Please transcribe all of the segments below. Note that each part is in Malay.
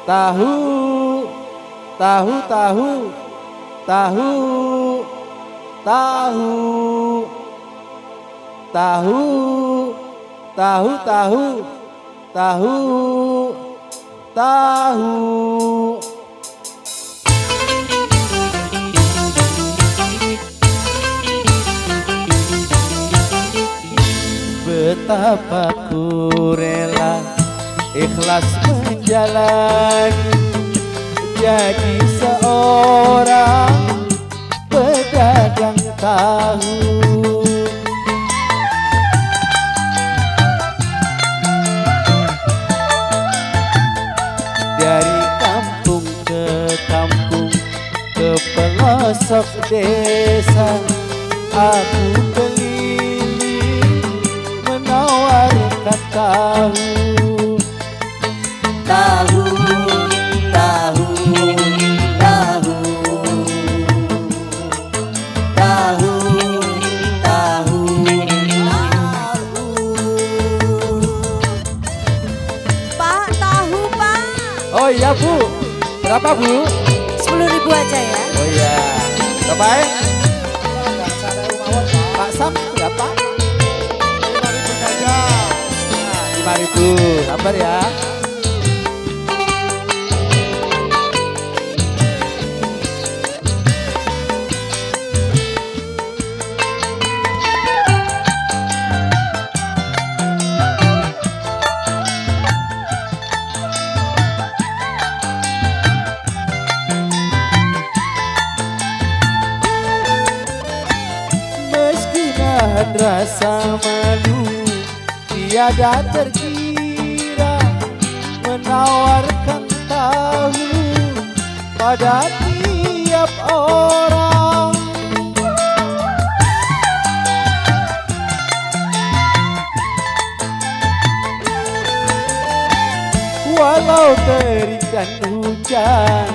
tahu, tahu, tahu, tahu, tahu, tahu, tahu, tahu, tahu, tahu. Betapa ku rela ikhlas menjalani jadi seorang pedagang tahu. Dari kampung ke kampung, ke pelosok desa, aku keliling menawarkan tahu. Tahu, tahu, tahu, tahu, tahu, tahu. Pak, tahu Pak. Oh iya Bu, berapa Bu? 10.000 aja ya. Oh iya, berapa ya? Pak Sam berapa? 5.000 saja. Nah, 5.000, sabar ya. Rasa malu tiada terkira menawarkan tahu pada tiap orang. Walau terikan hujan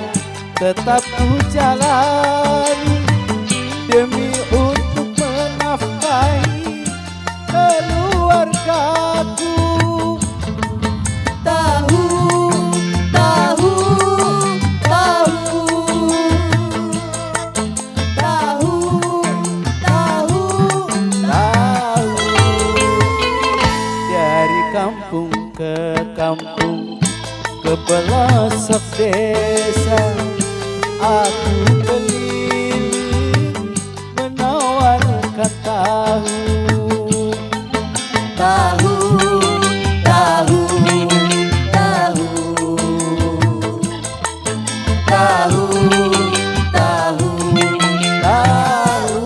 tetap ku jalani demi untuk menafkahi keluargaku. Tahu, tahu, tahu, tahu, tahu, Tahu. Dari kampung ke kampung, ke pelosok desa, aku keliling menawarkan tahu. tahu, tahu, tahu, tahu, tahu, Tahu.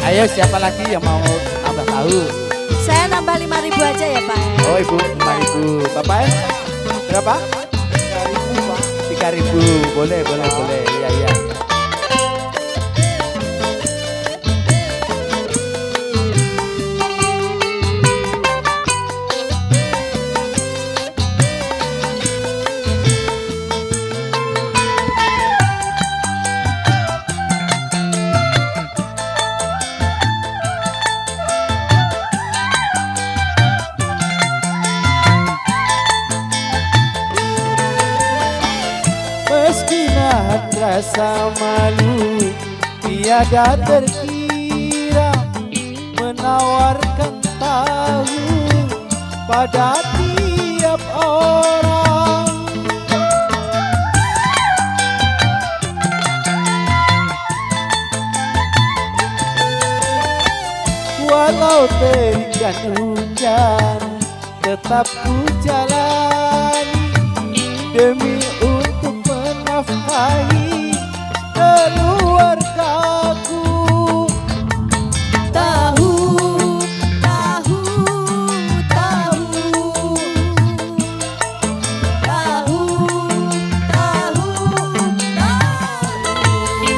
Ayo siapa lagi yang mau tambah tahu? Saya nambah 5.000 aja ya Pak. Oh Ibu 5.000. Bapak berapa? 3.000 Pak. 3.000. Boleh, boleh, boleh. Iya, iya. Meski nahan rasa malu tiada terkira menawarkan tahu pada tiap orang. Walau terikan hujan tetap ku jalani demi untuk menafkahi keluargaku. tahu, tahu, tahu, tahu, tahu, tahu.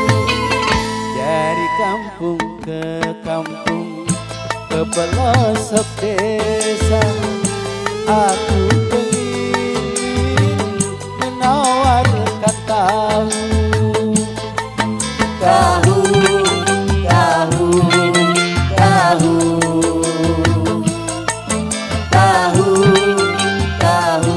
Dari kampung ke kampung, ke pelosok desa, aku keliling menawarkan tahu. Tahu, tahu, tahu, tahu, tahu,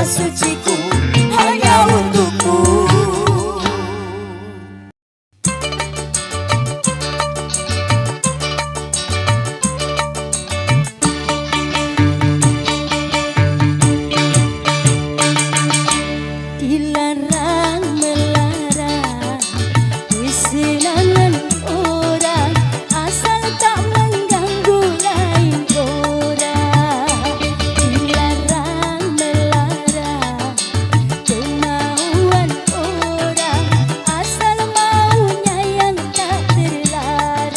suciku hanya untukmu. Dilarang melarang kesenangan orang, asal tak mengganggu lain orang. Dilarang melarang kemauan orang, asal maunya yang tak terlarang.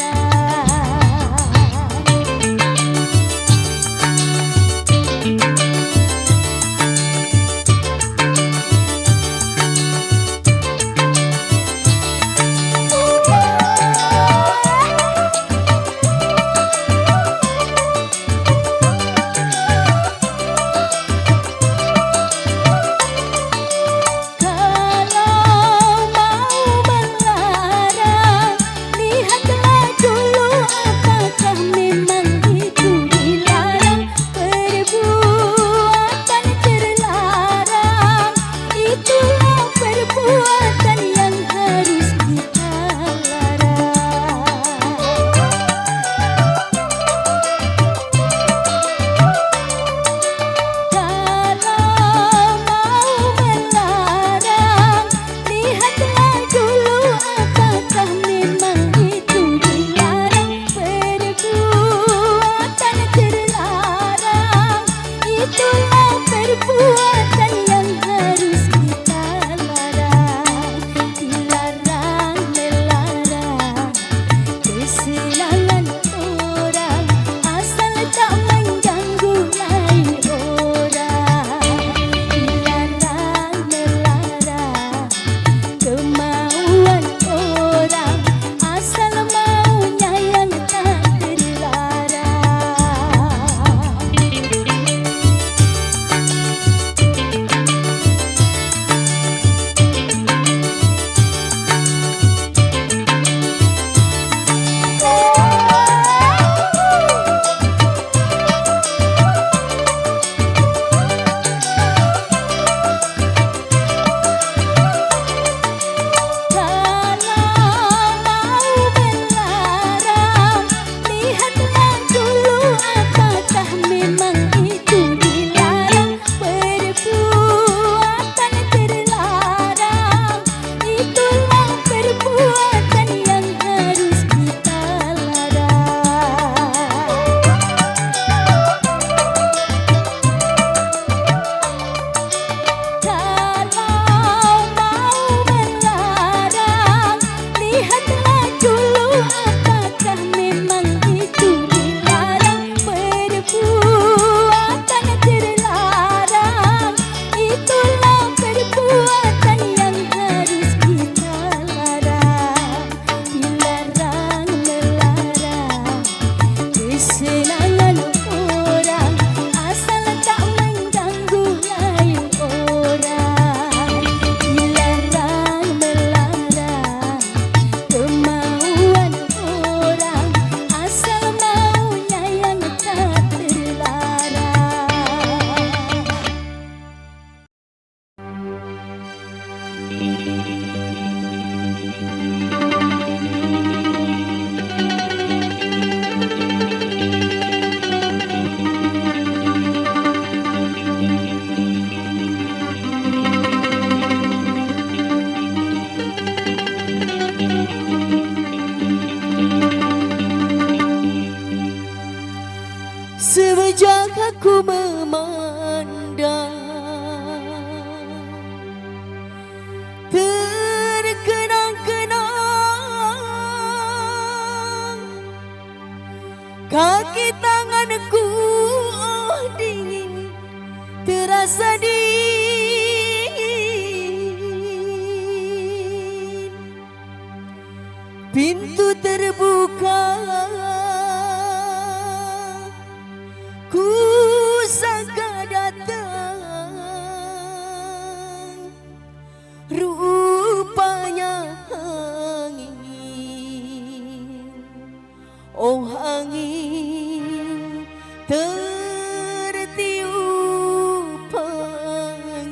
Kalau mau melarang, lihatlah dulu apakah memang itu dilarang. Perbuatan terlarang, itulah perbuatan yang harus kita larang. Kalau mau melarang, lihatlah dulu apakah memang itu dilarang. Perbuatan terlarang, itulah perbuatan yang harus kita larang. Dilarang melarang kesenangan orang, asal tak mengganggu lain orang. Dilarang melarang kemauan orang, asal maunya yang tak terlarang. Kalau mau melarang, lihatlah dulu apakah memang itu dilarang. Perbuatan terlarang, itulah perbuatan yang harus kita larang. Kalau mau melarang, lihatlah dulu apakah memang itu dilarang. Perbuatan terlarang, itulah perbuatan yang harus kita larang. Dilarang melarang kesenangan orang, asal tak mengganggu lain orang. Dilarang melarang kemauan orang, asal maunya yang tak terlarang. Sejak aku memandang, terkenang-kenang kaki tanganku, oh dingin, terasa dingin. Pintu terbuka, ku sangka datang, rupanya angin. Oh angin tertiup angin.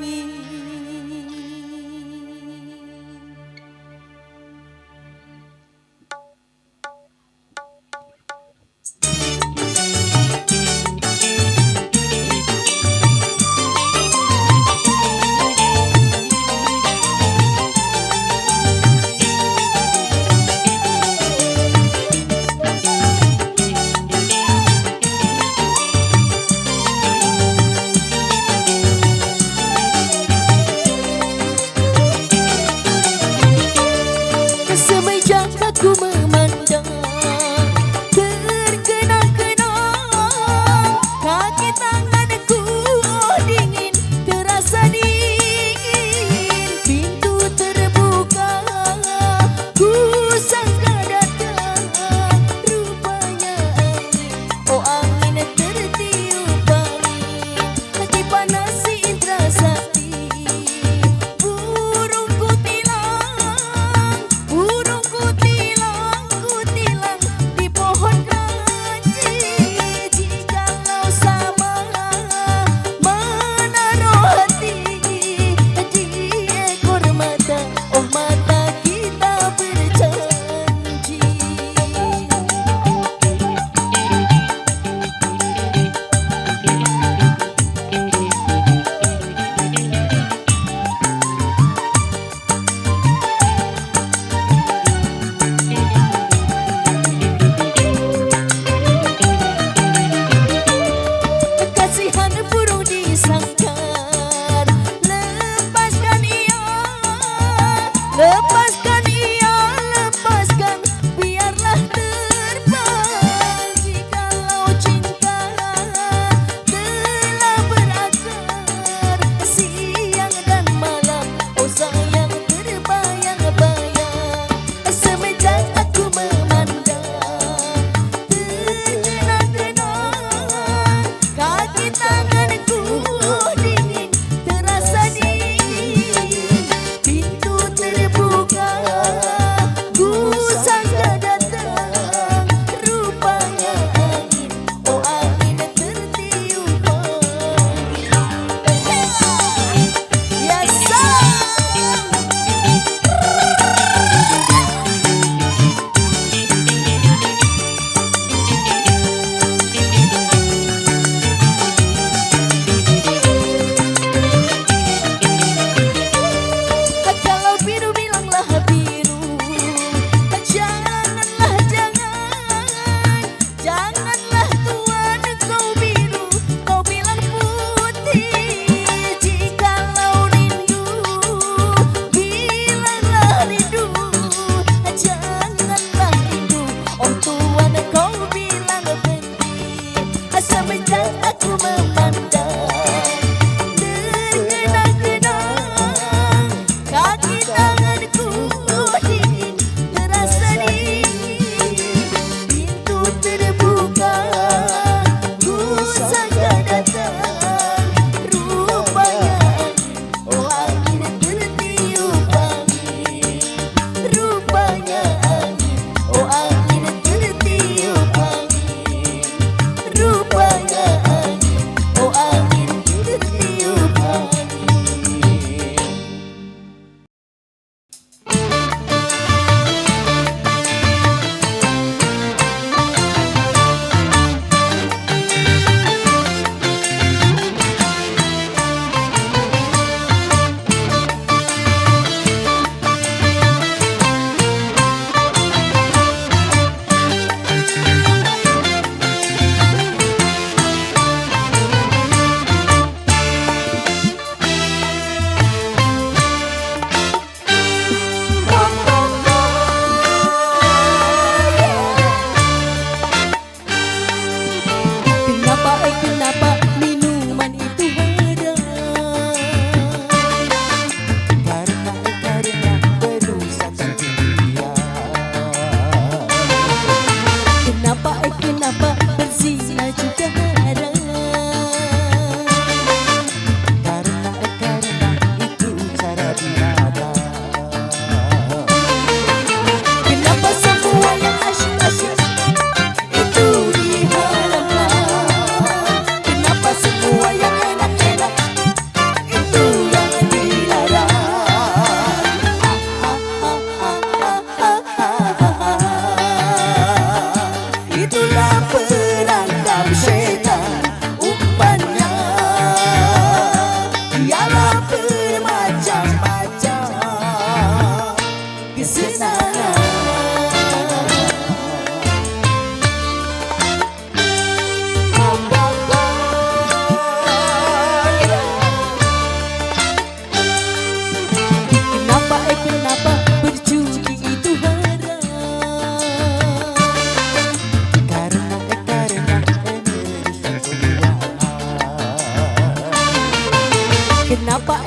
Kenapa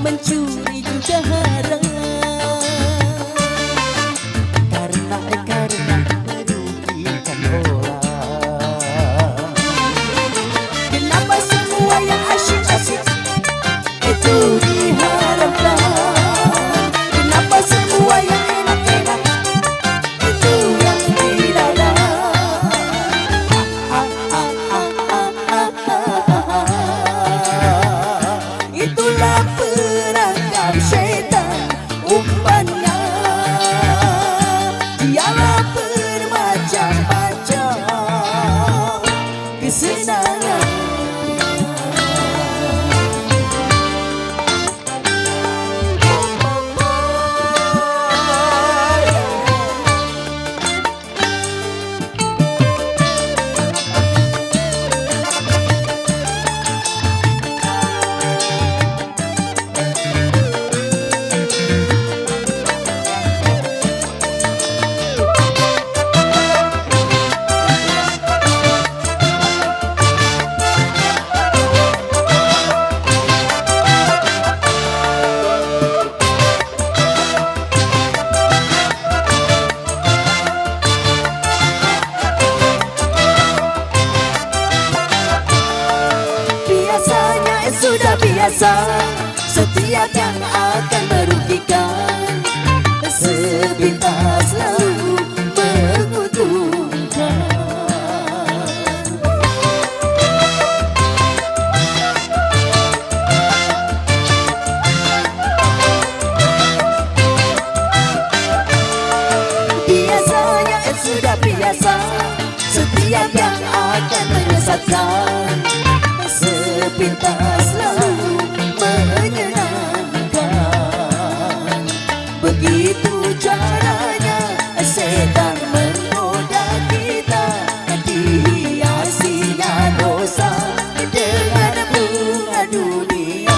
mencuri juga haram? Karena merugikan orang. Kenapa semua yang asyik-asyik itu diharamkan? Kenapa semua yang enak-enak itu yang dilarang? Itulah perangkap syaitan umpannya. Dialah bermacam-macam kesenangan. Sudah biasa, setiap yang akan merugikan sepintas lalu menguntungkan. Biasanya sudah biasa, setiap yang akan menyesatkan sepintas lalu menyenangkan. Begitu caranya setan menggoda kita, dihiasinya dosa dengan bunga dunia.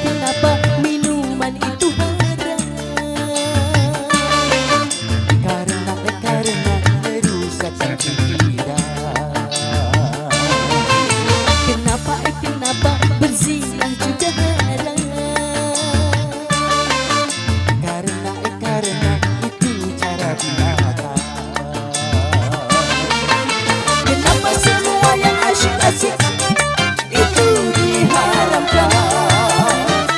Kenapa minuman itu haram? Karena merusakkan pikiran. Kenapa berzina juga haram? Karena itu cara binatang. Kenapa semua yang asyik-asyik itu diharamkan?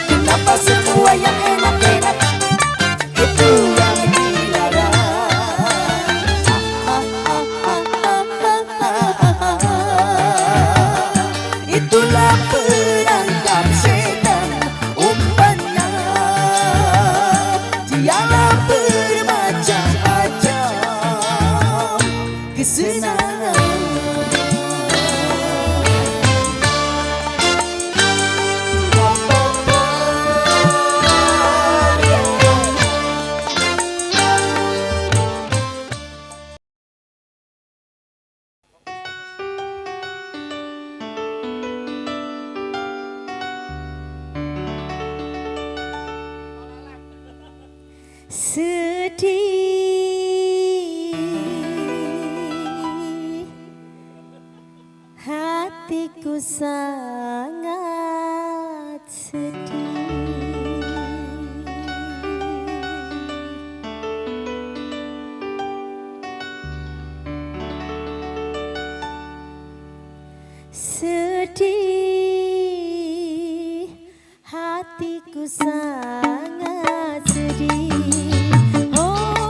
Kenapa semua yang enak-enak itu yang dilarang? Itulah perangkap syaitan umpannya. Dialah bermacam-macam kesenangan. Sedih, hatiku sangat sedih. Sedih, hatiku sangat sedih. Oh,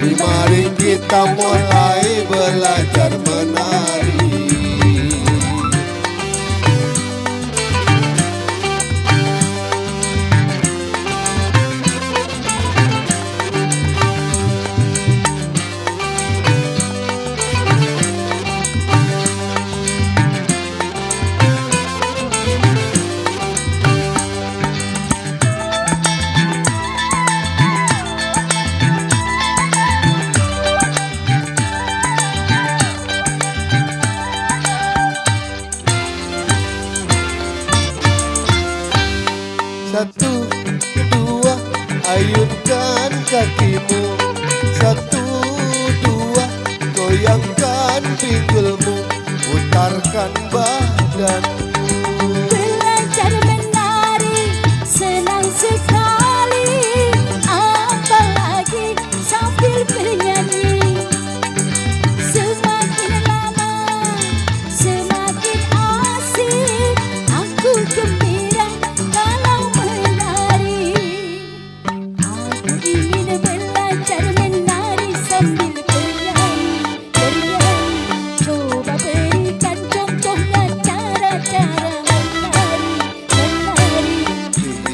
Mari kita mulai belajar menari. Satu, dua, ayunkan kakimu. Satu, dua, goyangkan pinggulmu. Putarkan badanmu. Belajar menari senang sekali, apalagi sambil bernyanyi. Semakin lama semakin asik, aku gembira kalau menari. Aku ingin belajar menari sambil bernyanyi. Coba berikan contohnya cara-cara menari.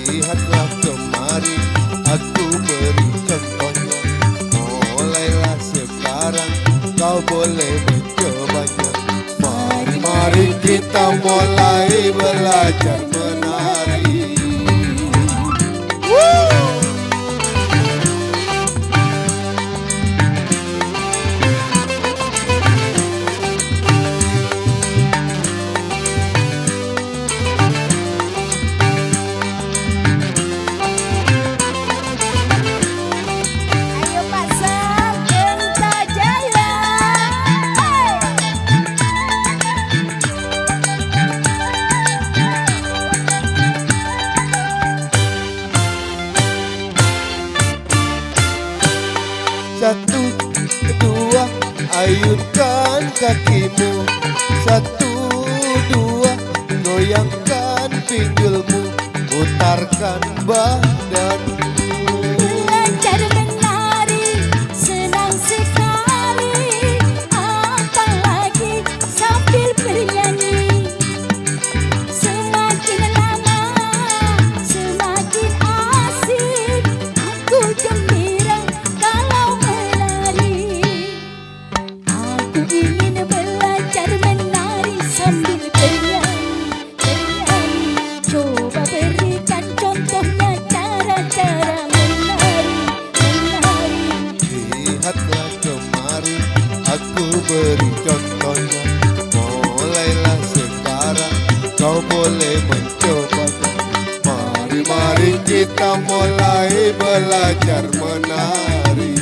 Lihatlah kemari, aku beri contohnya. Mulailah sekarang, kau boleh mencobanya. Mari kita mulai belajar menari. Ayo pasang Kertajaya. Satu, dua, ayunkan kakimu. Satu, dua, goyangkan pinggulmu. Putarkan badanmu. Belajar menari senang sekali, apalagi sambil bernyanyi. Semakin lama semakin asik, aku gembira kalau menari. Aku ingin belajar menari sambil bernyanyi. Coba berikan contohnya cara-cara menari. Lihatlah kemari, aku beri contohnya. Mulailah sekarang, kau boleh mencobanya. Mari kita mulai belajar menari.